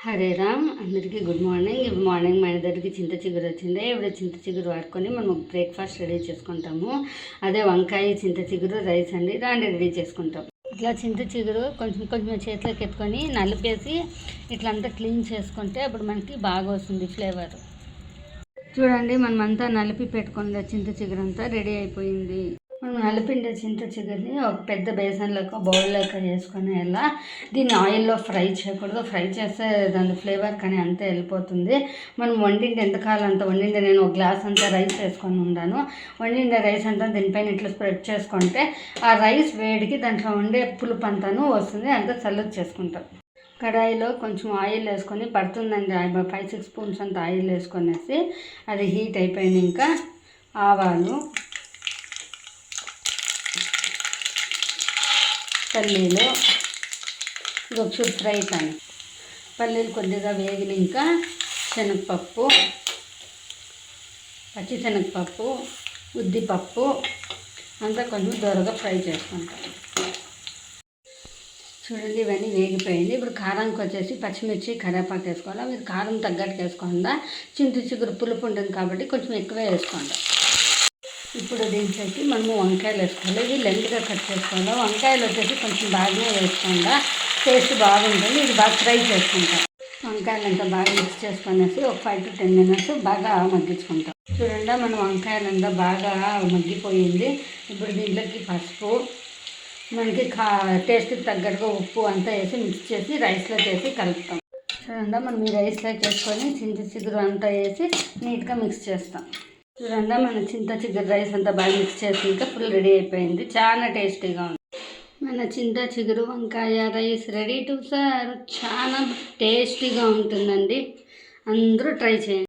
హరే రామ్, అందరికీ good morning. ఇప్పుడు morning మన దగ్గరికి చింత చిగురు వచ్చింది. ఇప్పుడు చింత చిగురు వాడుకొని మనం బ్రేక్ఫాస్ట్ రెడీ చేసుకుంటాము. అదే వంకాయ చింత చిగురు రైస్ అండి, దాన్ని రెడీ చేసుకుంటాం. ఇట్లా చింత చిగురు కొంచెం కొంచెం చేతిలోకి ఎత్తుకొని నలిపేసి ఇట్లా అంతా క్లీన్ చేసుకుంటే అప్పుడు మనకి బాగా వస్తుంది ఫ్లేవర్. చూడండి, మనమంతా నలిపి పెట్టుకున్న చింత చిగురు అంతా రెడీ అయిపోయింది. మనం నలిపిండే చింత చిగురిని ఒక పెద్ద బేసన్లోకి బౌల్లోకి వేసుకొని ఇలా దీన్ని ఆయిల్లో ఫ్రై చేయకూడదు. ఫ్రై చేస్తే దాని ఫ్లేవర్ కానీ అంతా వెళ్ళిపోతుంది. మనం వండిండే ఎంతకాలం అంత వండిండే, నేను ఒక గ్లాస్ అంతా రైస్ వేసుకొని ఉన్నాను. వండిండే రైస్ అంతా దీనిపైన ఇట్లా స్ప్రెడ్ చేసుకుంటే ఆ రైస్ వేడికి దాంట్లో ఉండే పులుపు అంతాను వస్తుంది. అంతా చల్లగా చేసుకుంటాం. కడాయిలో కొంచెం ఆయిల్ వేసుకొని పడుతుందండి, 5-6 స్పూన్స్ అంత ఆయిల్ వేసుకొనేసి అది హీట్ అయిపోయింది. ఇంకా ఆవాలు, పల్లీలు ఇది ఒకసారి ఫ్రై కానీ పల్లీలు కొద్దిగా వేగిన ఇంకా శనగపప్పు, పచ్చిశనగపప్పు, ఉద్దిపప్పు అంతా కొంచెం దూరగా ఫ్రై చేసుకుంటాం. చూడండి, ఇవన్నీ వేగిపోయింది. ఇప్పుడు కారానికి వచ్చేసి పచ్చిమిర్చి, కరివేపాకు వేసుకోవాలి. మీరు కారం తగ్గట్టు వేసుకోకుండా చింత చిగురు పులుపు ఉంటుంది కాబట్టి కొంచెం ఎక్కువే వేసుకోండి. ఇప్పుడు దీంట్లోకి మనము వంకాయలు వేసుకోవాలి. ఇది లెంత్గా కట్ చేసుకోవాలి. వంకాయలు వచ్చేసి కొంచెం బాగానే వేసుకోండి, టేస్ట్ బాగుంటుంది. ఇది బాగా ఫ్రై చేసుకుంటాం. వంకాయలంతా బాగా మిక్స్ చేసుకునేసి ఒక 5 to 10 minutes బాగా మగ్గించుకుంటాం. చూడండి, మన వంకాయలంతా బాగా మగ్గిపోయింది. ఇప్పుడు దీంట్లోకి పసుపు, మనకి టేస్ట్కి తగ్గట్టుగా ఉప్పు అంతా వేసి మిక్స్ చేసి రైస్లో చేసి కలుపుతాం. చూడండి, మనం ఈ రైస్లో చేసుకొని చింత చిగురు అంతా వేసి నీట్గా మిక్స్ చేస్తాం. చూడండి, మన చింత చిగురు రైస్ అంతా బాగా మిక్స్ చేసి ఇంకా ఫుల్ రెడీ అయిపోయింది. చాలా టేస్టీగా ఉంది. మన చింత చిగురు వంకాయ రైస్ రెడీ టు సర్వ్. చాలా టేస్టీగా ఉంటుందండి. అందరూ ట్రై చేయండి.